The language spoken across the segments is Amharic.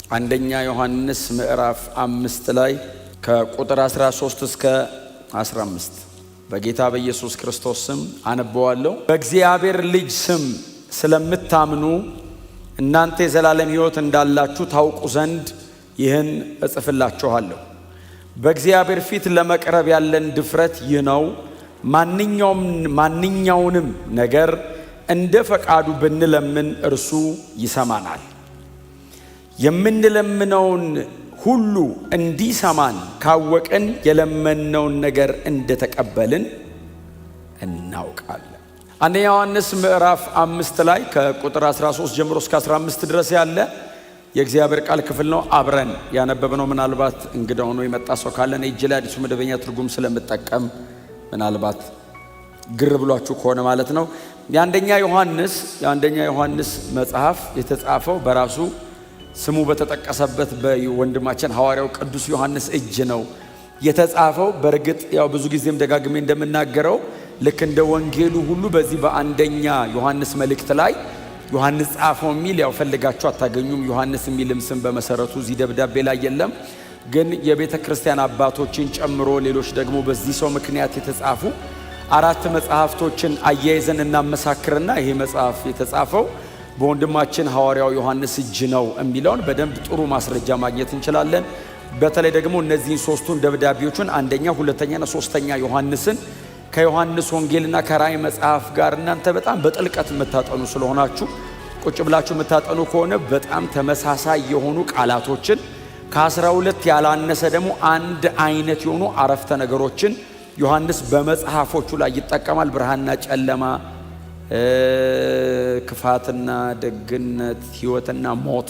አንደኛ ዮሐንስ ምዕራፍ 5 ላይ ከቁጥር 13 እስከ 15 በጌታ በኢየሱስ ክርስቶስ ስም አነበዋለሁ። በእግዚአብሔር ልጅ ስም ስለምታምኑ እናንተ የዘላለም ሕይወት እንዳላችሁ ታውቁ ዘንድ ይህን እጽፍላችኋለሁ። በእግዚአብሔር ፊት ለመቅረብ ያለን ድፍረት ይህ ነው። ማንኛውንም ነገር እንደ ፈቃዱ ብንለምን እርሱ ይሰማናል። የምንለምነውን ሁሉ እንዲሰማን ካወቅን የለመነውን ነገር እንደተቀበልን እናውቃለን። አንደኛ ዮሐንስ ምዕራፍ 5 ላይ ከቁጥር 13 ጀምሮ እስከ 15 ድረስ ያለ የእግዚአብሔር ቃል ክፍል ነው። አብረን ያነበብነው ምናልባት እንግዳ ሆኖ የመጣ ሰው ካለ እጅ ላይ አዲሱ መደበኛ ትርጉም ስለምጠቀም ምናልባት ግር ብሏችሁ ከሆነ ማለት ነው። የአንደኛ ዮሐንስ መጽሐፍ የተጻፈው በራሱ ስሙ በተጠቀሰበት በወንድማችን ሐዋርያው ቅዱስ ዮሐንስ እጅ ነው የተጻፈው። በእርግጥ ያው ብዙ ጊዜም ደጋግሜ እንደምናገረው ልክ እንደ ወንጌሉ ሁሉ በዚህ በአንደኛ ዮሐንስ መልእክት ላይ ዮሐንስ ጻፈው የሚል ያው ፈልጋችሁ አታገኙም። ዮሐንስ የሚልም ስም በመሰረቱ እዚህ ደብዳቤ ላይ የለም። ግን የቤተ ክርስቲያን አባቶችን ጨምሮ ሌሎች ደግሞ በዚህ ሰው ምክንያት የተጻፉ 4 መጽሐፍቶችን አያይዘን እናመሳክርና ይሄ መጽሐፍ የተጻፈው በወንድማችን ሐዋርያው ዮሐንስ እጅ ነው የሚለውን በደንብ ጥሩ ማስረጃ ማግኘት እንችላለን። በተለይ ደግሞ እነዚህን 3ቱን ደብዳቤዎችን አንደኛ፣ ሁለተኛና 3ኛ ዮሐንስን ከዮሐንስ ወንጌልና ከራእይ መጽሐፍ ጋር እናንተ በጣም በጥልቀት የምታጠኑ ስለሆናችሁ ቁጭ ብላችሁ የምታጠኑ ከሆነ በጣም ተመሳሳይ የሆኑ ቃላቶችን ከ12 ያላነሰ ደግሞ አንድ አይነት የሆኑ አረፍተ ነገሮችን ዮሐንስ በመጽሐፎቹ ላይ ይጠቀማል። ብርሃንና ጨለማ፣ ክፋትና ደግነት፣ ሕይወትና ሞት፣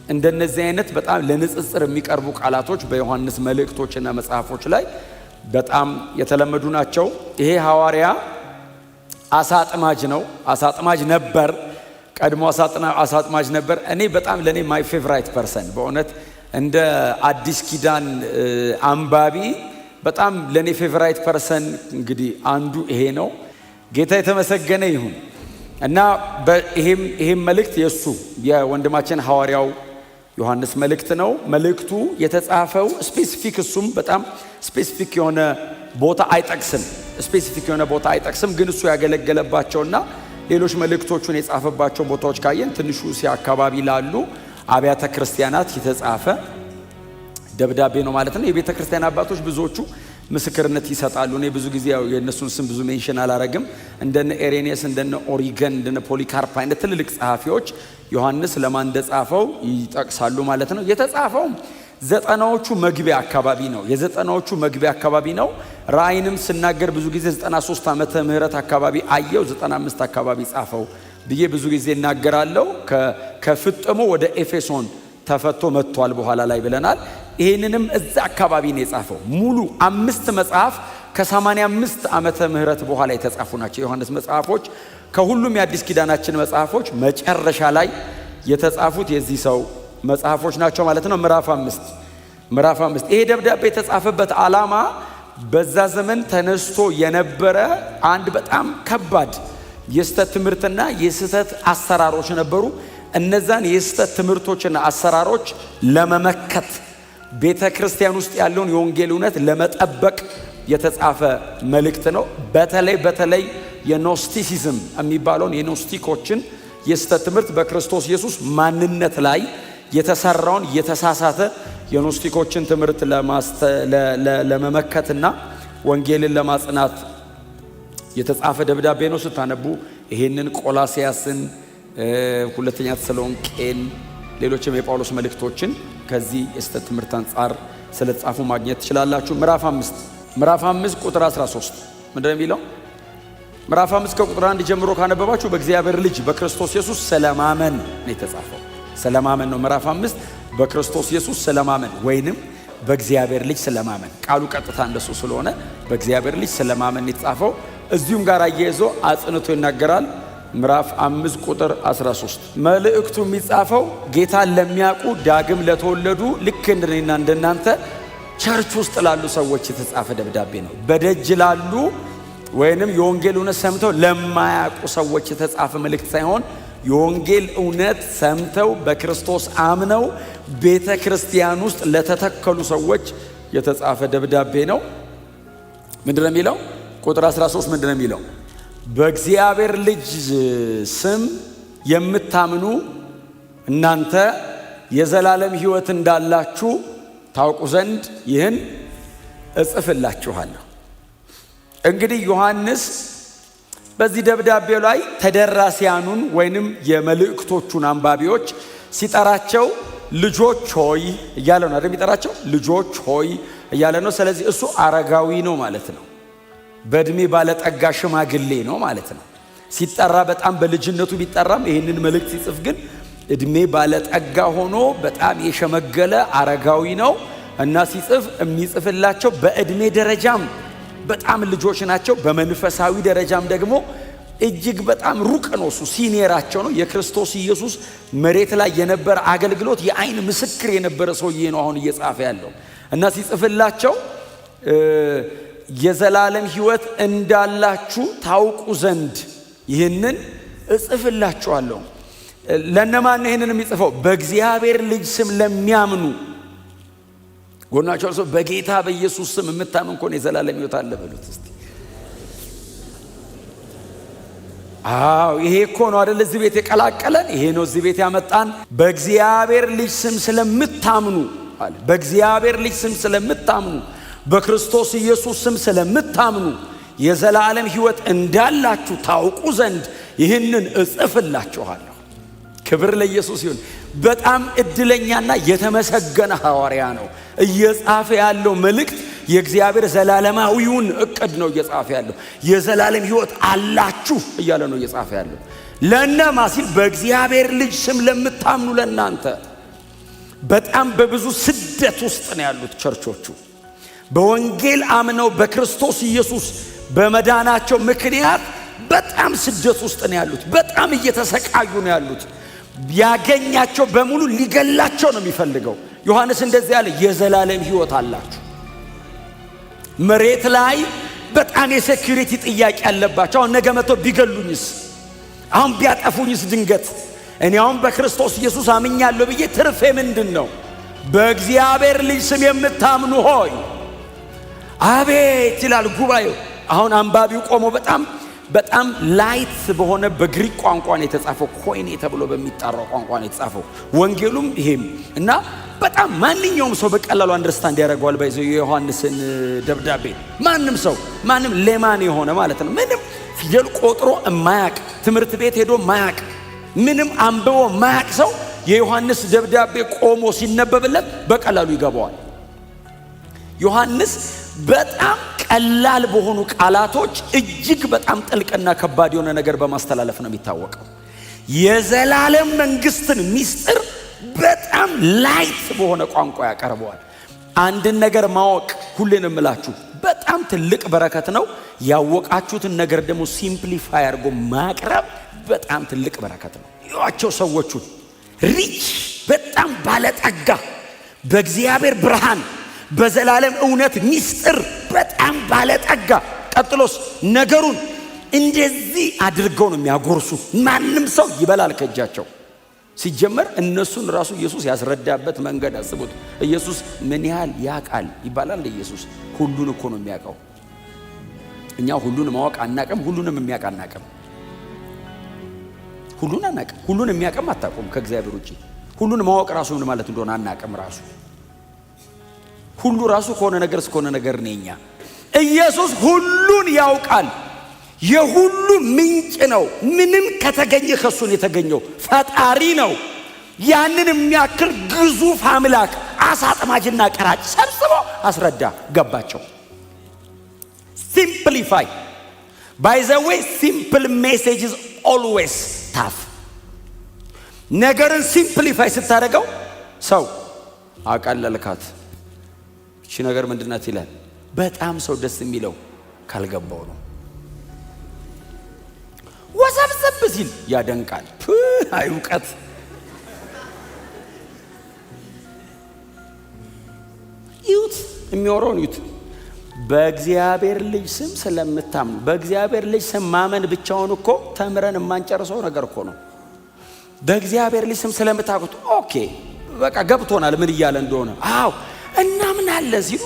እንደነዚህ አይነት በጣም ለንጽጽር የሚቀርቡ ቃላቶች በዮሐንስ መልእክቶችና መጽሐፎች ላይ በጣም የተለመዱ ናቸው። ይሄ ሐዋርያ አሳጥማጅ ነው። አሳጥማጅ ነበር፣ ቀድሞ አሳጥማጅ ነበር። እኔ በጣም ለኔ ማይ ፌቨራይት ፐርሰን በእውነት እንደ አዲስ ኪዳን አንባቢ በጣም ለኔ ፌቨራይት ፐርሰን እንግዲህ አንዱ ይሄ ነው። ጌታ የተመሰገነ ይሁን እና ይሄም መልእክት የሱ የወንድማችን ሐዋርያው ዮሐንስ መልእክት ነው። መልእክቱ የተጻፈው ስፔሲፊክ እሱም በጣም ስፔሲፊክ የሆነ ቦታ አይጠቅስም። ግን እሱ ያገለገለባቸውና ሌሎች መልእክቶቹን የጻፈባቸው ቦታዎች ካየን ትንሹ እስያ አካባቢ ላሉ አብያተ ክርስቲያናት የተጻፈ ደብዳቤ ነው ማለት ነው። የቤተ ክርስቲያን አባቶች ብዙዎቹ ምስክርነት ይሰጣሉ። እኔ ብዙ ጊዜ የእነሱን ስም ብዙ ሜንሽን አላረግም። እንደነ ኤሬኔስ፣ እንደነ ኦሪገን፣ እንደነ ፖሊካርፕ አይነት ትልልቅ ጸሐፊዎች ዮሐንስ ለማን እንደጻፈው ይጠቅሳሉ ማለት ነው። የተጻፈው ዘጠናዎቹ መግቢያ አካባቢ ነው። ራእይንም ስናገር ብዙ ጊዜ 93 ዓመተ ምህረት አካባቢ አየው፣ 95 አካባቢ ጻፈው ብዬ ብዙ ጊዜ እናገራለሁ። ከፍጥሞ ወደ ኤፌሶን ተፈቶ መጥቷል በኋላ ላይ ብለናል። ይሄንንም እዛ አካባቢ ነው የጻፈው። ሙሉ 5 መጽሐፍ ከ85 ዓመተ ምህረት በኋላ የተጻፉ ናቸው የዮሐንስ መጽሐፎች። ከሁሉም የአዲስ ኪዳናችን መጽሐፎች መጨረሻ ላይ የተጻፉት የዚህ ሰው መጽሐፎች ናቸው ማለት ነው። ምዕራፍ 5 ይሄ ደብዳቤ የተጻፈበት ዓላማ በዛ ዘመን ተነስቶ የነበረ አንድ በጣም ከባድ የስተት ትምህርትና የስተት አሰራሮች ነበሩ። እነዛን የስተት ትምህርቶችና አሰራሮች ለመመከት ቤተ ክርስቲያን ውስጥ ያለውን የወንጌል እውነት ለመጠበቅ የተጻፈ መልእክት ነው። በተለይ የኖስቲሲዝም የሚባለውን የኖስቲኮችን የስተት ትምህርት በክርስቶስ ኢየሱስ ማንነት ላይ የተሰራውን የተሳሳተ የኖስቲኮችን ትምህርት ለመመከትና ወንጌልን ለማጽናት የተጻፈ ደብዳቤ ነው። ስታነቡ ይሄንን ቆላስያስን፣ ሁለተኛ ተሰሎንቄን፣ ሌሎችም የጳውሎስ መልእክቶችን ከዚህ የስተት ትምህርት አንጻር ስለተጻፉ ማግኘት ትችላላችሁ። ምዕራፍ 5 ቁጥር 13 ምንድነው የሚለው? ምዕራፍ 5 ከቁጥር 1 ጀምሮ ካነበባችሁ በእግዚአብሔር ልጅ በክርስቶስ ኢየሱስ ስለማመን ነው የተጻፈው። ስለማመን ነው። ምዕራፍ 5 በክርስቶስ ኢየሱስ ስለማመን ወይንም በእግዚአብሔር ልጅ ስለማመን፣ ቃሉ ቀጥታ እንደሱ ስለሆነ በእግዚአብሔር ልጅ ስለማመን የተጻፈው። እዚሁም ጋር አያይዞ አጽንቶ ይናገራል። ምዕራፍ 5 ቁጥር 13 መልእክቱ የሚጻፈው ጌታን ለሚያውቁ ዳግም ለተወለዱ ልክ እንደኔና እንደናንተ ቸርች ውስጥ ላሉ ሰዎች የተጻፈ ደብዳቤ ነው። በደጅ ላሉ ወይንም የወንጌል እውነት ሰምተው ለማያውቁ ሰዎች የተጻፈ መልእክት ሳይሆን የወንጌል እውነት ሰምተው በክርስቶስ አምነው ቤተ ክርስቲያን ውስጥ ለተተከሉ ሰዎች የተጻፈ ደብዳቤ ነው። ምንድነው የሚለው? ቁጥር 13 ምንድነው የሚለው? በእግዚአብሔር ልጅ ስም የምታምኑ እናንተ የዘላለም ሕይወት እንዳላችሁ ታውቁ ዘንድ ይህን እጽፍላችኋለሁ። እንግዲህ ዮሐንስ በዚህ ደብዳቤው ላይ ተደራሲያኑን ወይንም የመልእክቶቹን አንባቢዎች ሲጠራቸው ልጆች ሆይ እያለ ነው አይደል የሚጠራቸው? ልጆች ሆይ እያለ ነው። ስለዚህ እሱ አረጋዊ ነው ማለት ነው። በእድሜ ባለጠጋ ሽማግሌ ነው ማለት ነው። ሲጠራ በጣም በልጅነቱ ቢጠራም ይህንን መልእክት ሲጽፍ ግን እድሜ ባለጠጋ ሆኖ በጣም የሸመገለ አረጋዊ ነው እና ሲጽፍ የሚጽፍላቸው በእድሜ ደረጃም በጣም ልጆች ናቸው። በመንፈሳዊ ደረጃም ደግሞ እጅግ በጣም ሩቅ ነው። እሱ ሲኒየራቸው ነው። የክርስቶስ ኢየሱስ መሬት ላይ የነበረ አገልግሎት የአይን ምስክር የነበረ ሰውዬ ነው አሁን እየጻፈ ያለው እና ሲጽፍላቸው የዘላለም ሕይወት እንዳላችሁ ታውቁ ዘንድ ይህንን እጽፍላችኋለሁ። ለነማን ይህንን የሚጽፈው? በእግዚአብሔር ልጅ ስም ለሚያምኑ። ጎናቸው ሰው በጌታ በኢየሱስ ስም የምታምን ከሆነ የዘላለም ሕይወት አለ በሉት እስቲ። ይሄ እኮ ነው አይደል እዚህ ቤት የቀላቀለን፣ ይሄ ነው እዚህ ቤት ያመጣን። በእግዚአብሔር ልጅ ስም ስለምታምኑ አለ። በእግዚአብሔር ልጅ ስም ስለምታምኑ፣ በክርስቶስ ኢየሱስ ስም ስለምታምኑ የዘላለም ሕይወት እንዳላችሁ ታውቁ ዘንድ ይህንን እጽፍላችኋለሁ። ክብር ለኢየሱስ ይሁን። በጣም እድለኛና የተመሰገነ ሐዋርያ ነው። እየጻፈ ያለው መልእክት የእግዚአብሔር ዘላለማዊውን እቅድ ነው እየጻፈ ያለው። የዘላለም ሕይወት አላችሁ እያለ ነው እየጻፈ ያለው። ለእነማ ሲል? በእግዚአብሔር ልጅ ስም ለምታምኑ ለእናንተ። በጣም በብዙ ስደት ውስጥ ነው ያሉት ቸርቾቹ። በወንጌል አምነው በክርስቶስ ኢየሱስ በመዳናቸው ምክንያት በጣም ስደት ውስጥ ነው ያሉት። በጣም እየተሰቃዩ ነው ያሉት። ያገኛቸው በሙሉ ሊገላቸው ነው የሚፈልገው። ዮሐንስ እንደዚህ ያለ የዘላለም ሕይወት አላችሁ። መሬት ላይ በጣም የሴኩሪቲ ጥያቄ ያለባቸው፣ አሁን ነገ መጥተው ቢገሉኝስ፣ አሁን ቢያጠፉኝስ፣ ድንገት እኔ አሁን በክርስቶስ ኢየሱስ አምኛለሁ ብዬ ትርፌ ምንድን ነው? በእግዚአብሔር ልጅ ስም የምታምኑ ሆይ አቤት ይላል ጉባኤው። አሁን አንባቢው ቆሞ በጣም ላይት በሆነ በግሪክ ቋንቋ ነው የተጻፈው። ኮይኔ ተብሎ በሚጣራው ቋንቋ ነው የተጻፈው ወንጌሉም ይሄም እና በጣም ማንኛውም ሰው በቀላሉ አንደርስታንድ ያደርገዋል። ባይዘው የዮሐንስን ደብዳቤ ማንም ሌማን የሆነ ማለት ነው፣ ምንም ፊደል ቆጥሮ የማያቅ ትምህርት ቤት ሄዶ ማያቅ ምንም አንብቦ ማያቅ ሰው የዮሐንስ ደብዳቤ ቆሞ ሲነበብለት በቀላሉ ይገባዋል። ዮሐንስ በጣም ቀላል በሆኑ ቃላቶች እጅግ በጣም ጥልቅና ከባድ የሆነ ነገር በማስተላለፍ ነው የሚታወቀው። የዘላለም መንግስትን ሚስጥር በጣም ላይት በሆነ ቋንቋ ያቀርበዋል። አንድን ነገር ማወቅ ሁሌን እምላችሁ በጣም ትልቅ በረከት ነው። ያወቃችሁትን ነገር ደግሞ ሲምፕሊፋይ አድርጎ ማቅረብ በጣም ትልቅ በረከት ነው። ያቸው ሰዎቹን ሪች በጣም ባለጠጋ በእግዚአብሔር ብርሃን በዘላለም እውነት ሚስጥር በጣም ባለጠጋ። ቀጥሎስ ነገሩን እንደዚህ አድርገው ነው የሚያጎርሱ። ማንም ሰው ይበላል ከእጃቸው። ሲጀመር እነሱን ራሱ ኢየሱስ ያስረዳበት መንገድ አስቡት። ኢየሱስ ምን ያህል ያውቃል ይባላል። ኢየሱስ ሁሉን እኮ ነው የሚያውቀው። እኛ ሁሉን ማወቅ አናቅም፣ ሁሉንም የሚያውቅ አናቅም። ሁሉን አናቅም፣ ሁሉን የሚያውቅም አታውቁም ከእግዚአብሔር ውጪ። ሁሉን ማወቅ ራሱ ምን ማለት እንደሆነ አናቅም። ራሱ ሁሉ ራሱ ከሆነ ነገር እስከሆነ ነገር ነኛ። ኢየሱስ ሁሉን ያውቃል። የሁሉ ምንጭ ነው። ምንም ከተገኘ ከሱ ነው የተገኘው። ፈጣሪ ነው። ያንን የሚያክል ግዙፍ አምላክ አሳ አጥማጅና ቀራጭ ሰብስቦ አስረዳ፣ ገባቸው። ሲምፕሊፋይ ባይ ዘ ዌይ ሲምፕል ሜሴጅ ኢዝ ኦልዌይስ ታፍ። ነገርን ሲምፕሊፋይ ስታደርገው ሰው አቀለልካት እቺ ነገር ምንድናት ይላል። በጣም ሰው ደስ የሚለው ካልገባው ነው። ወሰብሰብ ሲል ያደንቃል። አይ እውቀት ይሁት የሚወራውን ይሁት። በእግዚአብሔር ልጅ ስም ስለምታምኑ፣ በእግዚአብሔር ልጅ ስም ማመን ብቻውን እኮ ተምረን የማንጨርሰው ነገር እኮ ነው። በእግዚአብሔር ልጅ ስም ስለምታውቁት ኦኬ በቃ ገብቶናል ምን እያለ እንደሆነ። አዎ እናምናለን ሲሉ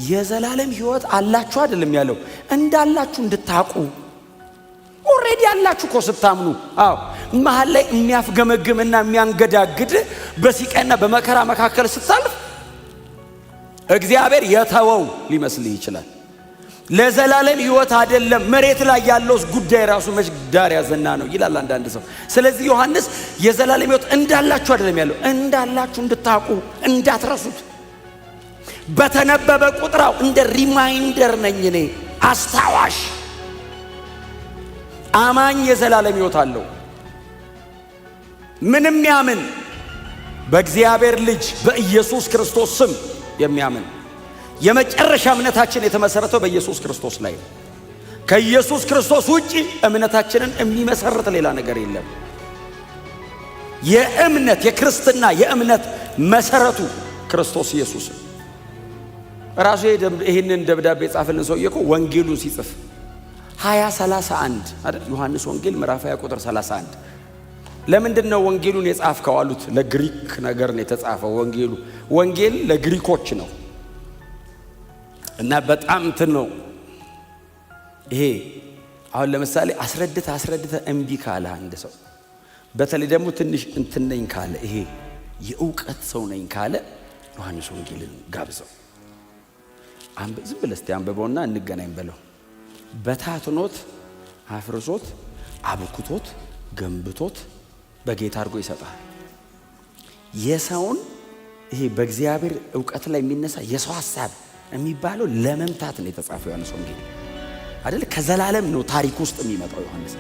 የዘላለም ሕይወት አላችሁ አይደለም ያለው፣ እንዳላችሁ እንድታውቁ ኦሬዲ አላችሁ እኮ ስታምኑ። አዎ መሃል ላይ የሚያፍገመግምና የሚያንገዳግድ በሲቃና በመከራ መካከል ስታልፍ እግዚአብሔር የተወው ሊመስልህ ይችላል። ለዘላለም ሕይወት አይደለም መሬት ላይ ያለው ጉዳይ ራሱ መች ዳር ያዘና ነው ይላል አንዳንድ ሰው። ስለዚህ ዮሐንስ የዘላለም ሕይወት እንዳላችሁ አይደለም ያለው፣ እንዳላችሁ እንድታውቁ እንዳትረሱት። በተነበበ ቁጥራው እንደ ሪማይንደር ነኝ እኔ አስታዋሽ። አማኝ የዘላለም ሕይወት አለው። ምንም ያምን በእግዚአብሔር ልጅ በኢየሱስ ክርስቶስ ስም የሚያምን የመጨረሻ እምነታችን የተመሰረተው በኢየሱስ ክርስቶስ ላይ ነው። ከኢየሱስ ክርስቶስ ውጪ እምነታችንን የሚመሰርት ሌላ ነገር የለም። የእምነት የክርስትና የእምነት መሰረቱ ክርስቶስ ኢየሱስ ነው። ራሱ ይሄንን ደብዳቤ ጻፈልን ሰውዬ እኮ ወንጌሉን ሲጽፍ 20:31 አይደል? ዮሐንስ ወንጌል ምዕራፍ 20 ቁጥር 31 ለምንድን ነው ወንጌሉን የጻፍከው አሉት። ለግሪክ ነገር ነው የተጻፈው ወንጌሉ። ወንጌል ለግሪኮች ነው እና በጣም እንትን ነው ይሄ። አሁን ለምሳሌ አስረድተ እምቢ ካለ አንድ ሰው፣ በተለይ ደግሞ ትንሽ እንትን ነኝ ካለ፣ ይሄ የእውቀት ሰው ነኝ ካለ ዮሐንስ ወንጌልን ጋብዘው። ዝም ብለህ እስቲ አንብበውና እንገናኝ በለው። በታትኖት አፍርሶት አብኩቶት ገንብቶት በጌታ አድርጎ ይሰጣል። የሰውን ይሄ በእግዚአብሔር እውቀት ላይ የሚነሳ የሰው ሐሳብ የሚባለው ለመምታት ነው የተጻፈው ዮሐንስ ወንጌል አይደል? ከዘላለም ነው ታሪክ ውስጥ የሚመጣው ዮሐንስ።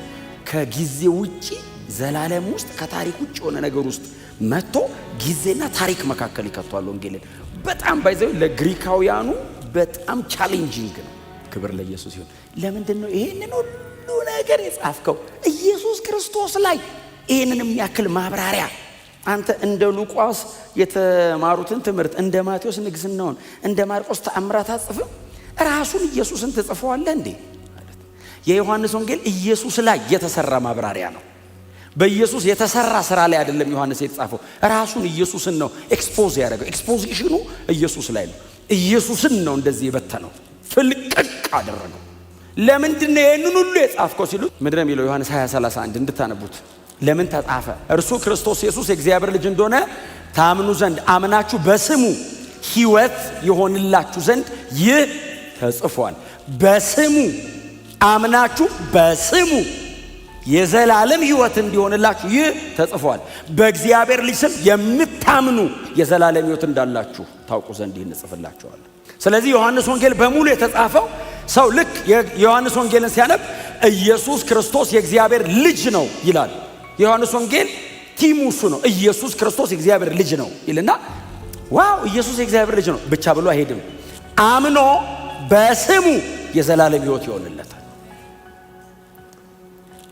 ከጊዜ ውጪ ዘላለም ውስጥ ከታሪክ ውጪ የሆነ ነገር ውስጥ መጥቶ ጊዜና ታሪክ መካከል ይከቷል ወንጌልን። በጣም ባይዘው ለግሪካውያኑ በጣም ቻሌንጂንግ ነው። ክብር ለኢየሱስ ይሁን። ለምንድን ነው ይሄንን ሁሉ ነገር የጻፍከው ኢየሱስ ክርስቶስ ላይ? ይሄንን የሚያክል ማብራሪያ አንተ እንደ ሉቃስ የተማሩትን ትምህርት፣ እንደ ማቴዎስ ንግስናውን፣ እንደ ማርቆስ ተአምራት አጽፈህ ራሱን ኢየሱስን ትጽፈዋለህ እንዴ? ማለት የዮሐንስ ወንጌል ኢየሱስ ላይ የተሰራ ማብራሪያ ነው። በኢየሱስ የተሰራ ስራ ላይ አይደለም ዮሐንስ የተጻፈው። ራሱን ኢየሱስን ነው ኤክስፖዝ ያደረገው። ኤክስፖዚሽኑ ኢየሱስ ላይ ነው። ኢየሱስን ነው እንደዚህ የበተነው፣ ፍልቅቅ አደረገው። ለምንድን ነው ይሄንን ሁሉ የጻፍከው ሲሉ ምንድን ነው የሚለው? ዮሐንስ 20:31 እንድታነቡት። ለምን ተጻፈ? እርሱ ክርስቶስ ኢየሱስ የእግዚአብሔር ልጅ እንደሆነ ታምኑ ዘንድ አምናችሁ በስሙ ሕይወት ይሆንላችሁ ዘንድ ይህ ተጽፏል። በስሙ አምናችሁ በስሙ የዘላለም ሕይወት እንዲሆንላችሁ ይህ ተጽፏል። በእግዚአብሔር ልጅ ስም የምታምኑ የዘላለም ሕይወት እንዳላችሁ ታውቁ ዘንድ ይህን እጽፍላችኋለሁ። ስለዚህ ዮሐንስ ወንጌል በሙሉ የተጻፈው ሰው ልክ የዮሐንስ ወንጌልን ሲያነብ ኢየሱስ ክርስቶስ የእግዚአብሔር ልጅ ነው ይላል። የዮሐንስ ወንጌል ቲሙሱ ነው። ኢየሱስ ክርስቶስ የእግዚአብሔር ልጅ ነው ይልና ዋው ኢየሱስ የእግዚአብሔር ልጅ ነው ብቻ ብሎ አይሄድም። አምኖ በስሙ የዘላለም ሕይወት ይሆንለታል።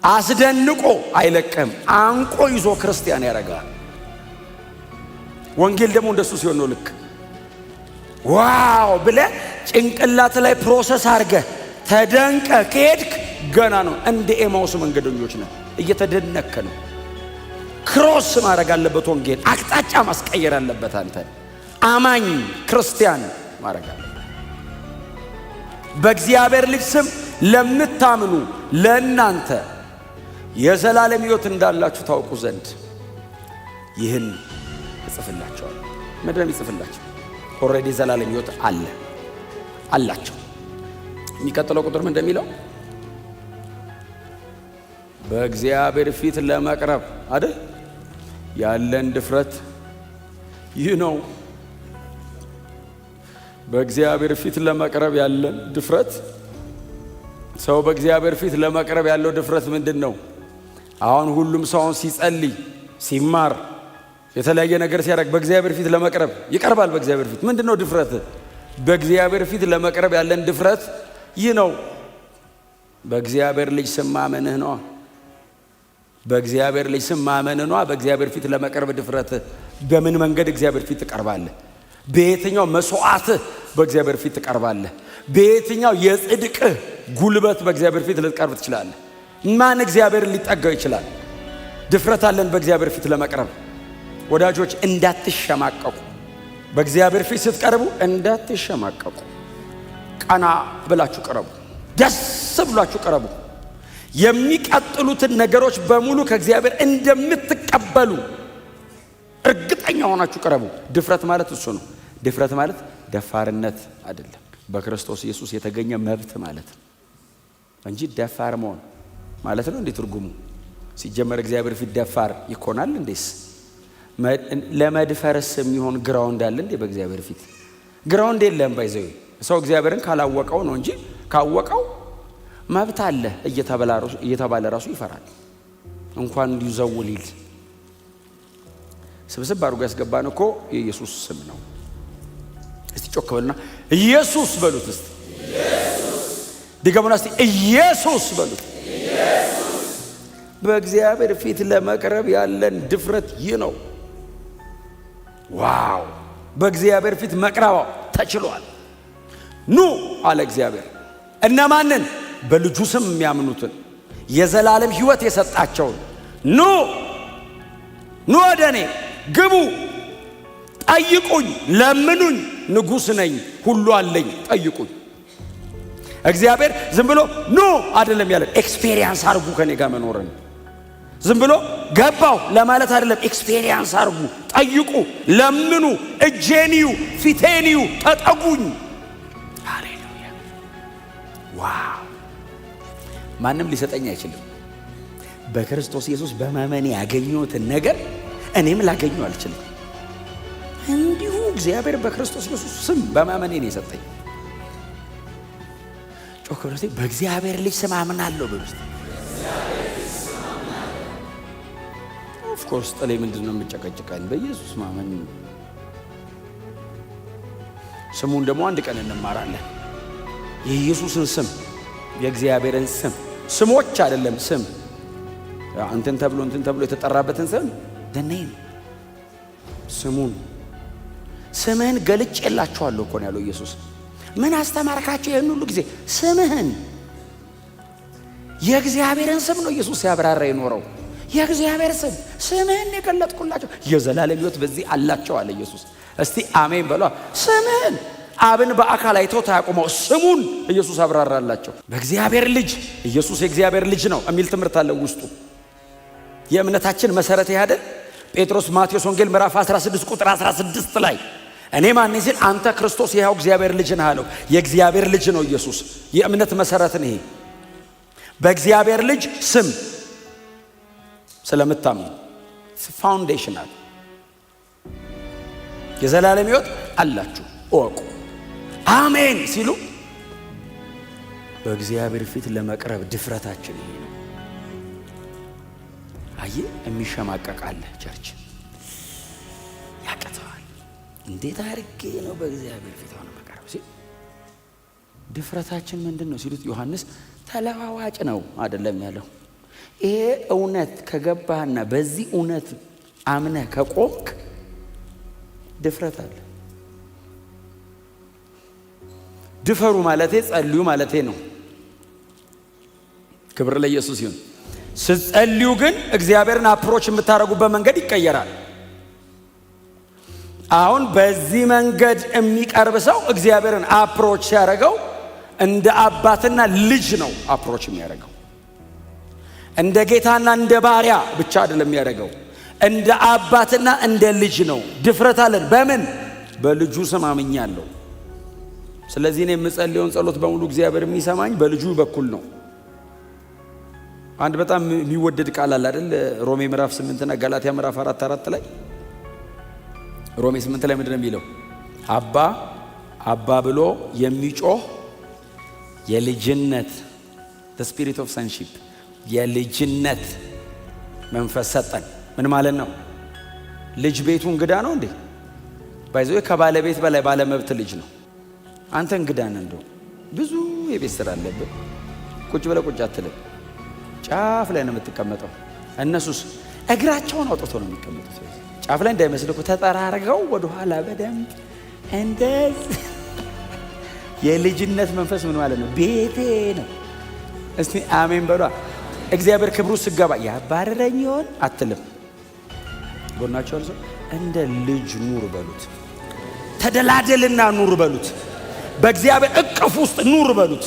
አስደንቆ አይለቅም፣ አንቆ ይዞ ክርስቲያን ያደርጋል። ወንጌል ደግሞ እንደሱ ሲሆን ነው ልክ ዋው ብለህ ጭንቅላት ላይ ፕሮሰስ አድርገህ ተደንቀ ከሄድክ ገና ነው። እንደ ኤማውስ መንገደኞች ነው፣ እየተደነከ ነው። ክሮስ ማድረግ አለበት ወንጌል፣ አቅጣጫ ማስቀየር አለበት። አንተ አማኝ ክርስቲያን ማድረግ አለበት። በእግዚአብሔር ልጅ ስም ለምታምኑ ለእናንተ የዘላለም ሕይወት እንዳላችሁ ታውቁ ዘንድ ይህን እጽፍላችኋለሁ። ምንድነው ይጽፍላችሁ? ኦልሬዲ ዘላለም ሕይወት አላቸው። የሚቀጥለው ቁጥር ምን እንደሚለው በእግዚአብሔር ፊት ለመቅረብ አይደል ያለን ድፍረት ይህ ነው። በእግዚአብሔር ፊት ለመቅረብ ያለን ድፍረት። ሰው በእግዚአብሔር ፊት ለመቅረብ ያለው ድፍረት ምንድን ነው? አሁን ሁሉም ሰውን ሲጸልይ ሲማር የተለያየ ነገር ሲያደርግ በእግዚአብሔር ፊት ለመቅረብ ይቀርባል። በእግዚአብሔር ፊት ምንድነው ድፍረት? በእግዚአብሔር ፊት ለመቅረብ ያለን ድፍረት ይህ ነው። በእግዚአብሔር ልጅ ስም ማመንህ ነው። በእግዚአብሔር ልጅ ስም ማመንህ ነው። በእግዚአብሔር ፊት ለመቅረብ ድፍረት። በምን መንገድ እግዚአብሔር ፊት ትቀርባለህ? በየትኛው መስዋዕትህ በእግዚአብሔር ፊት ትቀርባለህ? በየትኛው የጽድቅህ ጉልበት በእግዚአብሔር ፊት ልትቀርብ ትችላለህ? ማን እግዚአብሔርን ሊጠጋው ይችላል? ድፍረት አለን በእግዚአብሔር ፊት ለመቅረብ። ወዳጆች እንዳትሸማቀቁ፣ በእግዚአብሔር ፊት ስትቀርቡ እንዳትሸማቀቁ። ቀና ብላችሁ ቅረቡ፣ ደስ ብላችሁ ቅረቡ። የሚቀጥሉትን ነገሮች በሙሉ ከእግዚአብሔር እንደምትቀበሉ እርግጠኛ ሆናችሁ ቅረቡ። ድፍረት ማለት እሱ ነው። ድፍረት ማለት ደፋርነት አይደለም፣ በክርስቶስ ኢየሱስ የተገኘ መብት ማለት ነው እንጂ ደፋር መሆን ማለት ነው። እንዴት ትርጉሙ ሲጀመር እግዚአብሔር ፊት ደፋር ይኮናል እንዴስ? ለመድፈርስ የሚሆን ግራውንድ አለ እንዴ? በእግዚአብሔር ፊት ግራውንድ የለም። ባይዘው ሰው እግዚአብሔርን ካላወቀው ነው እንጂ ካወቀው መብት አለ እየተባለ ራሱ ይፈራል። እንኳን እንዲሁ ዘውል ይል ስብስብ አድርጎ ያስገባን እኮ የኢየሱስ ስም ነው። እስቲ ጮክ በሉና ኢየሱስ በሉት። እስቲ ኢየሱስ ድገሙና እስቲ ኢየሱስ በሉት። ኢየሱስ በእግዚአብሔር ፊት ለመቅረብ ያለን ድፍረት ይህ ነው። ዋው! በእግዚአብሔር ፊት መቅረብ ተችሏል። ኑ አለ እግዚአብሔር። እነማንን? በልጁ ስም የሚያምኑትን የዘላለም ሕይወት የሰጣቸውን። ኑ ወደ እኔ ግቡ፣ ጠይቁኝ፣ ለምኑኝ፣ ንጉሥ ነኝ፣ ሁሉ አለኝ፣ ጠይቁኝ። እግዚአብሔር ዝም ብሎ ኑ አይደለም ያለን፣ ኤክስፔሪየንስ አርጉ ከኔ ጋር መኖርን። ዝም ብሎ ገባው ለማለት አይደለም። ኤክስፔሪየንስ አርጉ፣ ጠይቁ፣ ለምኑ፣ እጄንዩ፣ ፊቴንዩ፣ ተጠጉኝ። ሃሌሉያ! ዋው! ማንም ሊሰጠኝ አይችልም። በክርስቶስ ኢየሱስ በማመኔ ያገኘሁትን ነገር እኔም ላገኘው አልችልም። እንዲሁ እግዚአብሔር በክርስቶስ ኢየሱስ ስም በማመኔ ነው የሰጠኝ። ጮክ ብለህ በእግዚአብሔር ልጅ ስም አምናለሁ ብለህ ኦፍ ኮርስ ጠሌ ምንድን ነው የምጨቀጭቀን? በኢየሱስ ማመን። ስሙን ደግሞ አንድ ቀን እንማራለን። የኢየሱስን ስም፣ የእግዚአብሔርን ስም፣ ስሞች አይደለም ስም እንትን ተብሎ የተጠራበትን ስም ደነኝ ስሙን ስምህን ገልጬላችኋለሁ እኮ ነው ያለው ኢየሱስ። ምን አስተማርካቸው ይህን ሁሉ ጊዜ? ስምህን። የእግዚአብሔርን ስም ነው ኢየሱስ ያብራራ የኖረው። የእግዚአብሔር ስም ስምህን የገለጥኩላቸው የዘላለም ሕይወት በዚህ አላቸው አለ ኢየሱስ። እስቲ አሜን በሏ። ስምህን አብን በአካል አይተው ታያቁመው ስሙን ኢየሱስ አብራራላቸው። በእግዚአብሔር ልጅ ኢየሱስ የእግዚአብሔር ልጅ ነው የሚል ትምህርት አለው ውስጡ። የእምነታችን መሰረት ያደል ጴጥሮስ ማቴዎስ ወንጌል ምዕራፍ 16 ቁጥር 16 ላይ እኔ ማን ሲል አንተ ክርስቶስ የሕያው እግዚአብሔር ልጅ ነህ አለው። የእግዚአብሔር ልጅ ነው ኢየሱስ። የእምነት መሰረት ነው ይሄ። በእግዚአብሔር ልጅ ስም ስለምታምኑ ፋውንዴሽናል የዘላለም ሕይወት አላችሁ እወቁ። አሜን ሲሉ በእግዚአብሔር ፊት ለመቅረብ ድፍረታችን ይሄ ነው። አየ የሚሸማቀቃለ ቸርች ያቀተዋል። እንዴት አድርጌ ነው በእግዚአብሔር ፊት ሆነ መቅረብ ሲል ድፍረታችን ምንድነው ሲሉት ዮሐንስ ተለዋዋጭ ነው አይደለም ያለው። ይሄ እውነት ከገባህና በዚህ እውነት አምነህ ከቆምክ ድፍረት አለ። ድፈሩ ማለቴ ጸልዩ ማለቴ ነው። ክብር ለኢየሱስ ይሁን። ስትጸልዩ ግን እግዚአብሔርን አፕሮች የምታደርጉበት መንገድ ይቀየራል። አሁን በዚህ መንገድ የሚቀርብ ሰው እግዚአብሔርን አፕሮች ሲያደርገው እንደ አባትና ልጅ ነው አፕሮች የሚያደርገው። እንደ ጌታና እንደ ባሪያ ብቻ አይደለም የሚያደርገው፣ እንደ አባትና እንደ ልጅ ነው። ድፍረት አለን። በምን? በልጁ ስም አምኛለሁ። ስለዚህ እኔ የምጸልየውን ጸሎት በሙሉ እግዚአብሔር የሚሰማኝ በልጁ በኩል ነው። አንድ በጣም የሚወደድ ቃል አለ አይደል? ሮሜ ምዕራፍ 8 እና ጋላትያ ምዕራፍ 4 ላይ ሮሜ 8 ላይ ምንድነው የሚለው? አባ አባ ብሎ የሚጮህ የልጅነት the spirit of sonship የልጅነት መንፈስ ሰጠን። ምን ማለት ነው? ልጅ ቤቱ እንግዳ ነው እንዴ? ባይዘው ከባለቤት በላይ ባለመብት ልጅ ነው። አንተ እንግዳ ነህ። እንደው ብዙ የቤት ስራ አለብህ። ቁጭ ብለህ ቁጭ አትልም። ጫፍ ላይ ነው የምትቀመጠው። እነሱስ እግራቸውን አውጥተው ነው የሚቀመጡት። ጫፍ ላይ እንዳይመስልህ ተጠራርገው ወደ ኋላ በደንብ እንደዚህ። የልጅነት መንፈስ ምን ማለት ነው? ቤቴ ነው። እስቲ አሜን በሏ። እግዚአብሔር ክብሩ ስገባ ያባረረኝ ይሆን አትልም። ጎናቸው አልሰው እንደ ልጅ ኑር በሉት። ተደላደልና ኑር በሉት። በእግዚአብሔር እቅፍ ውስጥ ኑር በሉት።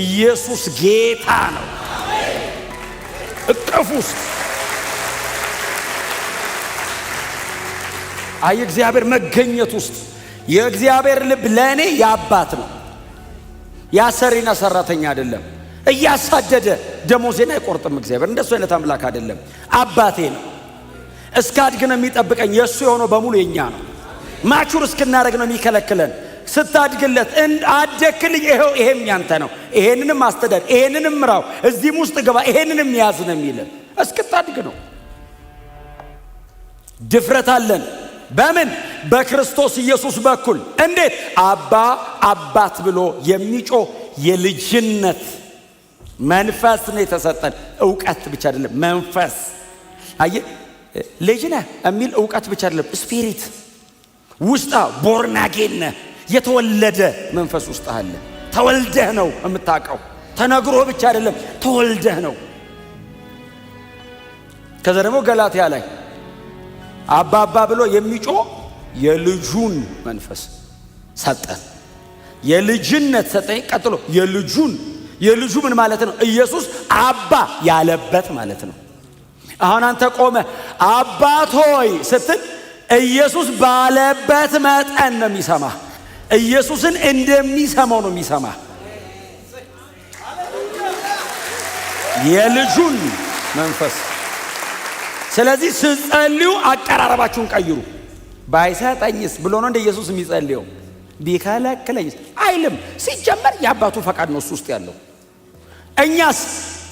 ኢየሱስ ጌታ ነው። እቅፍ ውስጥ እግዚአብሔር መገኘት ውስጥ የእግዚአብሔር ልብ ለእኔ የአባት ነው። ያሰሪና ሰራተኛ አይደለም። እያሳደደ ደሞዜን አይቆርጥም። እግዚአብሔር እንደሱ አይነት አምላክ አይደለም። አባቴ ነው። እስካድግ ነው የሚጠብቀኝ። የእሱ የሆነው በሙሉ የኛ ነው። ማቹር እስክናደርግ ነው የሚከለክለን። ስታድግለት አደክልኝ፣ ይሄም ያንተ ነው፣ ይሄንንም አስተዳድር፣ ይሄንንም ምራው፣ እዚህም ውስጥ ግባ፣ ይሄንንም ያዝ ነው የሚለን። እስክታድግ ነው። ድፍረት አለን። በምን? በክርስቶስ ኢየሱስ በኩል። እንዴት? አባ አባት ብሎ የሚጮህ የልጅነት መንፈስ ነው የተሰጠን። እውቀት ብቻ አይደለም፣ መንፈስ። አየ ልጅ ነህ የሚል እውቀት ብቻ አይደለም፣ ስፒሪት ውስጣ ቦርናጌን የተወለደ መንፈስ ውስጥ አለ። ተወልደህ ነው የምታውቀው። ተነግሮ ብቻ አይደለም፣ ተወልደህ ነው። ከዛ ደግሞ ገላትያ ላይ አባባ ብሎ የሚጮህ የልጁን መንፈስ ሰጠን። የልጅነት ሰጠኝ። ቀጥሎ የልጁ ምን ማለት ነው? ኢየሱስ አባ ያለበት ማለት ነው። አሁን አንተ ቆመ አባት ሆይ ስትል ኢየሱስ ባለበት መጠን ነው የሚሰማ። ኢየሱስን እንደሚሰማው ነው የሚሰማ። የልጁን መንፈስ። ስለዚህ ስትጸልዩ አቀራረባችሁን ቀይሩ። ባይሰጠኝስ ብሎ ነው እንደ ኢየሱስ የሚጸልየው። ቢከለክለኝስ አይልም። ሲጀመር የአባቱ ፈቃድ ነው እሱ ውስጥ ያለው። እኛስ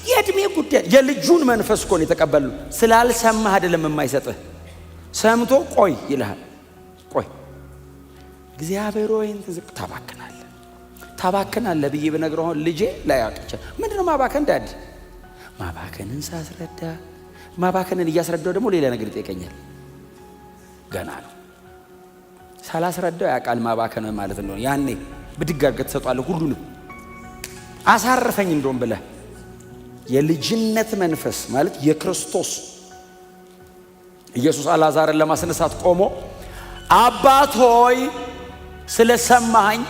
የእድሜ ጉዳይ የልጁን መንፈስ እኮ ነው የተቀበልነው። ስላልሰማህ አይደለም የማይሰጥህ። ሰምቶ ቆይ ይልሃል። ቆይ እግዚአብሔር ሆይን ትዝቅ ታባክናለህ ብዬ ብነግረው አሁን ልጄ ላይ አውጥቼ ምንድነው ማባከን? ዳድ ማባከንን ሳስረዳ ማባከንን እያስረዳው ደግሞ ሌላ ነገር ይጠይቀኛል። ገና ነው ሳላስረዳው ያውቃል ማባከን ማለት ነው። ያኔ ብድግ አድርገህ ትሰጧለህ ሁሉንም። አሳርፈኝ እንደውም ብለህ የልጅነት መንፈስ ማለት የክርስቶስ ኢየሱስ አልዓዛርን ለማስነሳት ቆሞ አባት ሆይ ስለሰማኝ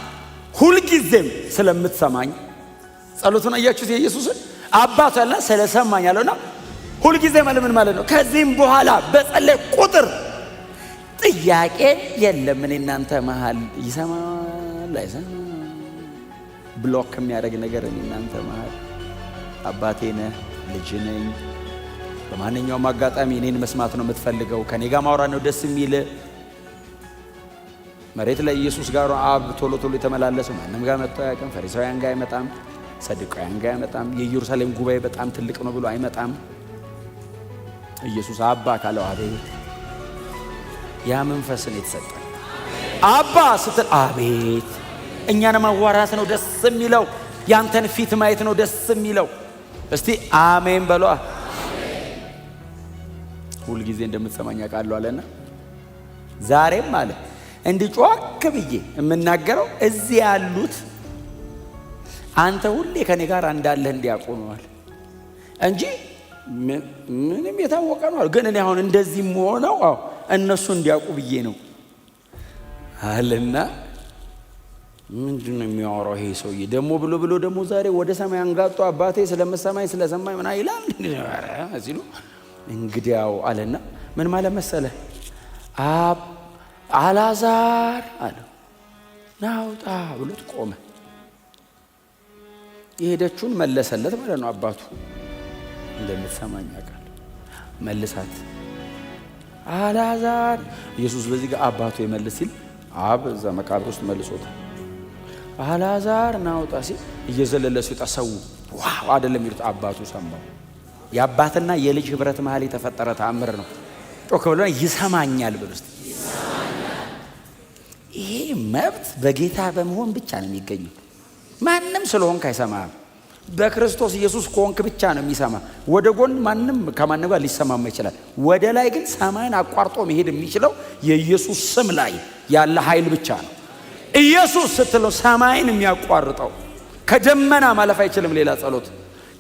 ሁልጊዜም ስለምትሰማኝ ጸሎቱን አያችሁት? የኢየሱስን አባት ያለ ስለሰማኝ ያለውና ሁልጊዜ ማለት ምን ማለት ነው? ከዚህም በኋላ በጸለይ ቁጥር ጥያቄ የለም። እኔ እናንተ መሃል ይሰማል አይሰማም ብሎክ የሚያደርግ ነገር እኔ እናንተ መሃል አባቴ ነህ፣ ልጅ ነኝ። በማንኛውም አጋጣሚ እኔን መስማት ነው የምትፈልገው፣ ከኔ ጋር ማውራት ነው ደስ የሚል። መሬት ላይ ኢየሱስ ጋር አብ ቶሎ የተመላለሰው ማንም ጋር መጥቶ አያውቅም። ፈሪሳውያን ጋር አይመጣም፣ ሰዱቃውያን ጋር አይመጣም። የኢየሩሳሌም ጉባኤ በጣም ትልቅ ነው ብሎ አይመጣም። ኢየሱስ አባ ካለው አቤት። ያ መንፈስ ነው የተሰጠ። አባ ስትል አቤት። እኛን ማዋራት ነው ደስ የሚለው፣ ያንተን ፊት ማየት ነው ደስ የሚለው። እስቲ አሜን በሏ። ሁል ጊዜ እንደምትሰማኝ አውቃለሁ አለና ዛሬም አለ እንዲጮክ ብዬ የምናገረው እዚህ ያሉት አንተ ሁሌ ከኔ ጋር እንዳለህ እንዲያውቁ ነዋል እንጂ ምንም የታወቀ ነው። ግን እኔ አሁን እንደዚህ ሆነው እነሱ እንዲያውቁ ብዬ ነው አለና ምንድነው የሚያወራው ይሄ ሰውዬ ደግሞ ብሎ ደግሞ ዛሬ ወደ ሰማይ አንጋጦ አባቴ ስለመሰማኝ ስለሰማኝ ምን አይላል ሲሉ እንግዲያው አለና ምን ማለት መሰለ አልዓዛር አለ ናውጣ ብሎት ቆመ። የሄደችውን መለሰለት ማለት ነው። አባቱ እንደምትሰማኝ ያውቃል መልሳት አልዓዛር። ኢየሱስ በዚህ ጋር አባቱ ይመልስ ሲል አብ እዛ መቃብር ውስጥ መልሶታል። አልዓዛር ናውጣ ሲል እየዘለለ ሲወጣ ሰው ዋው አይደለም ይሉት አባቱ ሰማው። የአባትና የልጅ ህብረት መሃል የተፈጠረ ተአምር ነው። ጮክ ብሎ ይሰማኛል ብሎ እስቲ ይሄ መብት በጌታ በመሆን ብቻ ነው የሚገኘው። ማንም ስለሆንክ አይሰማም። በክርስቶስ ኢየሱስ ከሆንክ ብቻ ነው የሚሰማ። ወደ ጎን ማንም ከማንም ጋር ሊሰማማ ይችላል። ወደ ላይ ግን ሰማይን አቋርጦ መሄድ የሚችለው የኢየሱስ ስም ላይ ያለ ኃይል ብቻ ነው። ኢየሱስ ስትለው ሰማይን የሚያቋርጠው ከደመና ማለፍ አይችልም። ሌላ ጸሎት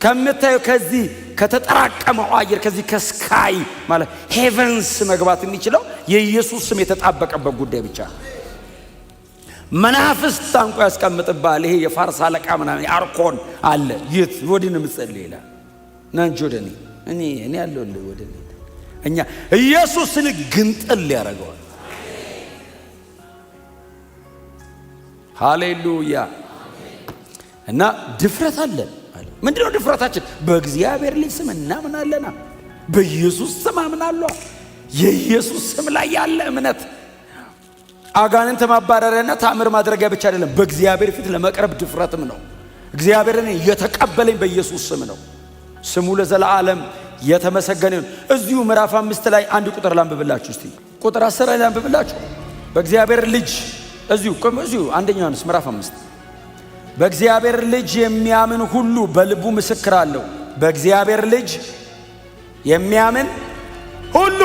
ከምታዩ ከዚህ ከተጠራቀመው አየር ከዚህ ከስካይ ማለት ሄቨንስ መግባት የሚችለው የኢየሱስ ስም የተጣበቀበት ጉዳይ ብቻ። መናፍስት ታንቆ ያስቀምጥባል። ይሄ የፋርስ አለቃ ምናምን አርኮን አለ ይት ወዲን ምጸል ይላል ናንጆ ደኒ እኔ ያለው ወዲን እኛ ኢየሱስን ግንጥል ያደርገዋል። ሃሌሉያ። እና ድፍረት አለን። ምንድነው ድፍረታችን? በእግዚአብሔር ልጅ ስም እናምናለና በኢየሱስ ስም አምናለሁ። የኢየሱስ ስም ላይ ያለ እምነት አጋንንት ማባረሪያና ተአምር ማድረጊያ ብቻ አይደለም፣ በእግዚአብሔር ፊት ለመቅረብ ድፍረትም ነው። እግዚአብሔርን የተቀበለኝ በኢየሱስ ስም ነው። ስሙ ለዘላለም የተመሰገነ ይሁን። እዚሁ ምዕራፍ 5 ላይ አንድ ቁጥር ላንብብላችሁ እስቲ። ቁጥር 10 ላይ ላንብብላችሁ። በእግዚአብሔር ልጅ እዚሁ አንደኛ ዮሐንስ ምዕራፍ 5 በእግዚአብሔር ልጅ የሚያምን ሁሉ በልቡ ምስክር አለው። በእግዚአብሔር ልጅ የሚያምን ሁሉ፣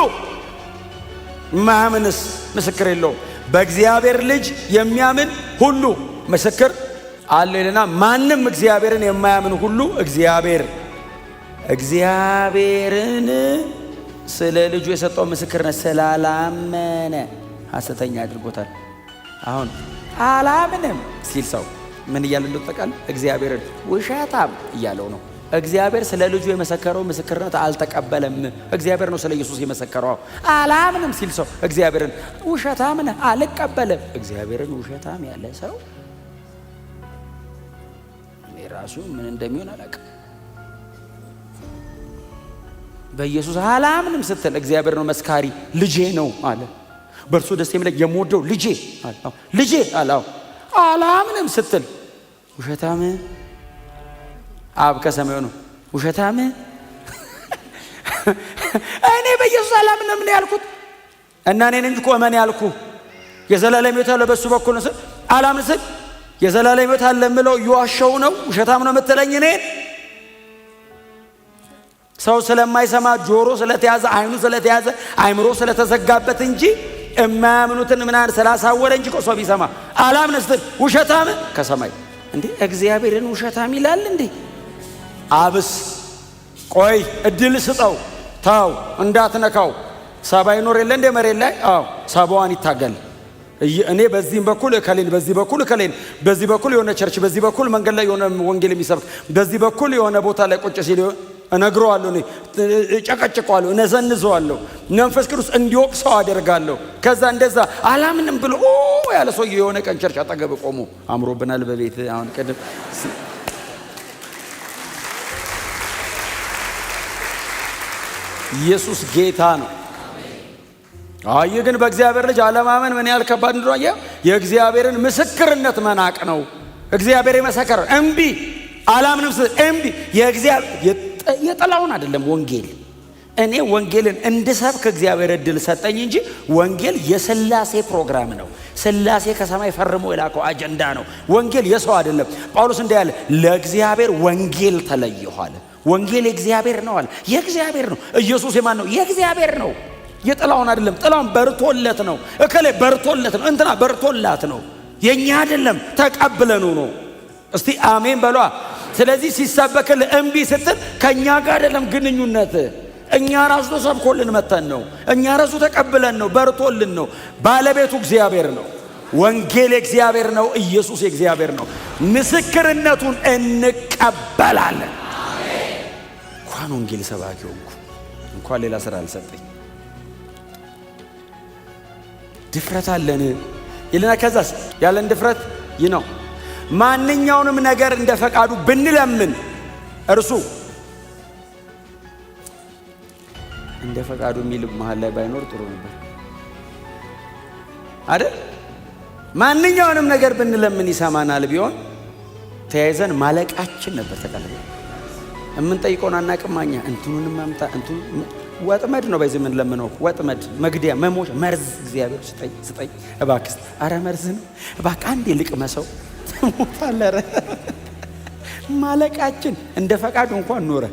ማያምንስ ምስክር የለውም። በእግዚአብሔር ልጅ የሚያምን ሁሉ ምስክር አለው ይልና ማንም እግዚአብሔርን የማያምን ሁሉ እግዚአብሔርን ስለ ልጁ የሰጠው ምስክርነት ስላላመነ ሐሰተኛ አድርጎታል። አሁን አላምንም ሲል ሰው ምን እያለ እንደተጠቃለ እግዚአብሔርን ውሸታም እያለው ነው። እግዚአብሔር ስለ ልጁ የመሰከረው ምስክርነት አልተቀበለም። እግዚአብሔር ነው ስለ ኢየሱስ የመሰከረው። አላምንም ሲል ሰው እግዚአብሔርን ውሸታም ነህ አልቀበልም። እግዚአብሔርን ውሸታም ያለ ሰው እኔ ራሱ ምን እንደሚሆን አላውቅም። በኢየሱስ አላምንም ስትል እግዚአብሔር ነው መስካሪ። ልጄ ነው አለ። በእርሱ ደስ የሚለኝ የምወደው ልጄ አለ። አላምንም ስትል ውሸታም አብ ከሰማዩ ነው ውሸታም። እኔ በኢየሱስ አላምንም ነው ያልኩት እና እኔ እንጂ ቆመን ያልኩ የዘላለም ሕይወት አለ በሱ በኩል ነው። አላምን ስል የዘላለም ሕይወት አለ የምለው የዋሸው ነው ውሸታም ነው የምትለኝ እኔን? ሰው ስለማይሰማ ጆሮ ስለተያዘ አይኑ ስለተያዘ አይምሮ ስለተዘጋበት እንጂ የማያምኑትን ምናን ስላሳወረ እንጂ ሰው ቢሰማ አላምን ስትል ውሸታም ከሰማይ እንዴ እግዚአብሔርን ውሸታም ይላል እንዴ? አብስ ቆይ እድል ስጠው ታው እንዳትነካው። ሰባ ይኖር የለ እንደ መሬት ላይ ሰባዋን ይታገል። እኔ በዚህም በኩል እከሌን በዚህ በኩል እከሌን በዚህ በኩል የሆነ ቸርች በዚህ በኩል መንገድ ላይ የሆነ ወንጌል የሚሰብክ በዚህ በኩል የሆነ ቦታ ላይ ቁጭ ሲል እነግረዋለሁ፣ እኔ ጨቀጭቀዋለሁ፣ እነዘንዘዋለሁ፣ መንፈስ ቅዱስ እንዲወቅሰው አደርጋለሁ። ከዛ እንደዛ አላምንም ብሎ ያለ ሰው የሆነ ቀን ቸርች አጠገብ ቆሞ አምሮብናል በቤት አሁን ቀደም ኢየሱስ ጌታ ነው። አይ ግን በእግዚአብሔር ልጅ አለማመን ምን ያህል ከባድ እንደሆነ የእግዚአብሔርን ምስክርነት መናቅ ነው። እግዚአብሔር የመሰከረ እምቢ አላምንም እምቢ የጠላውን አይደለም ወንጌል። እኔ ወንጌልን እንድሰብክ እግዚአብሔር እድል ሰጠኝ እንጂ ወንጌል የሥላሴ ፕሮግራም ነው። ሥላሴ ከሰማይ ፈርሞ የላከው አጀንዳ ነው። ወንጌል የሰው አይደለም። ጳውሎስ እንዳለ ለእግዚአብሔር ወንጌል ተለየኋል። ወንጌል የእግዚአብሔር ነው አለ። የእግዚአብሔር ነው። ኢየሱስ የማን ነው? የእግዚአብሔር ነው። የጠላውን አይደለም። ጠላውን በርቶለት ነው። እከሌ በርቶለት ነው። እንትና በርቶላት ነው። የኛ አይደለም። ተቀብለነው ነው። እስቲ አሜን በሏ። ስለዚህ ሲሰበክል እምቢ ስትል ከኛ ጋር አይደለም ግንኙነት። እኛ ራሱ ተሰብኮልን መተን ነው። እኛ ራሱ ተቀብለን ነው። በርቶልን ነው። ባለቤቱ እግዚአብሔር ነው። ወንጌል የእግዚአብሔር ነው። ኢየሱስ የእግዚአብሔር ነው። ምስክርነቱን እንቀበላለን። እንኳን ወንጌል ሰባኪ ሆንኩ፣ እንኳን ሌላ ስራ አልሰጠኝ። ድፍረት አለን ይልና ከዛስ ያለን ድፍረት ይህ ነው። ማንኛውንም ነገር እንደ ፈቃዱ ብንለምን እርሱ እንደ ፈቃዱ የሚል መሃል ላይ ባይኖር ጥሩ ነበር አይደል? ማንኛውንም ነገር ብንለምን ይሰማናል ቢሆን ተያይዘን ማለቃችን ነበር። ተቀለበ የምንጠይቀውን አናቅማኛ እንትኑንም ማምጣ እንቱን ወጥመድ ነው። በዚህ ምን ለምነው ወጥመድ መግደያ መሞት መርዝ እግዚአብሔር ስጠኝ እባክህ። አረ መርዝ ነው እባክህ አንዴ ልቅመሰው ሞታለረ ማለቃችን እንደ ፈቃዱ እንኳን ኖረ።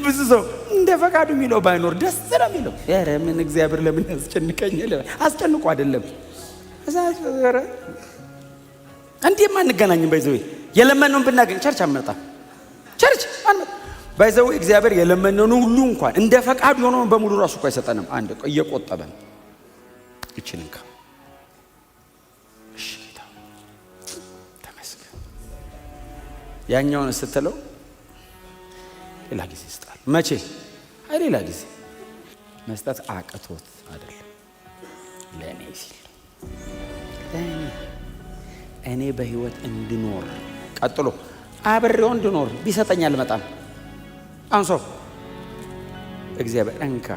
ብዙ ሰው እንደ ፈቃዱ የሚለው ባይኖር ደስ ነው የሚለው። ያረ ምን እግዚአብሔር ለምን ያስጨንቀኛል? አስጨንቆ አይደለም እዛ እንዴ ማንገናኝም በይዘው የለመነውን ብናገኝ ቸርች አንመጣ ቸርች አንመጣ ባይዘው እግዚአብሔር የለመነውን ሁሉ እንኳን እንደ ፈቃድ ሆኖ በሙሉ ራሱ እኮ አይሰጠንም። አንድ እየቆጠበን እቺንካ እሺ ጌታ ተመስገን ያኛውን ስትለው ሌላ ጊዜ ይስጣል። መቼ አይ ሌላ ጊዜ መስጠት አቅቶት አይደለም ለኔ ሲል እኔ በህይወት እንድኖር ቀጥሎ አብሬው እንድኖር ቢሰጠኝ አልመጣም። አንሶ እግዚአብሔር እንካ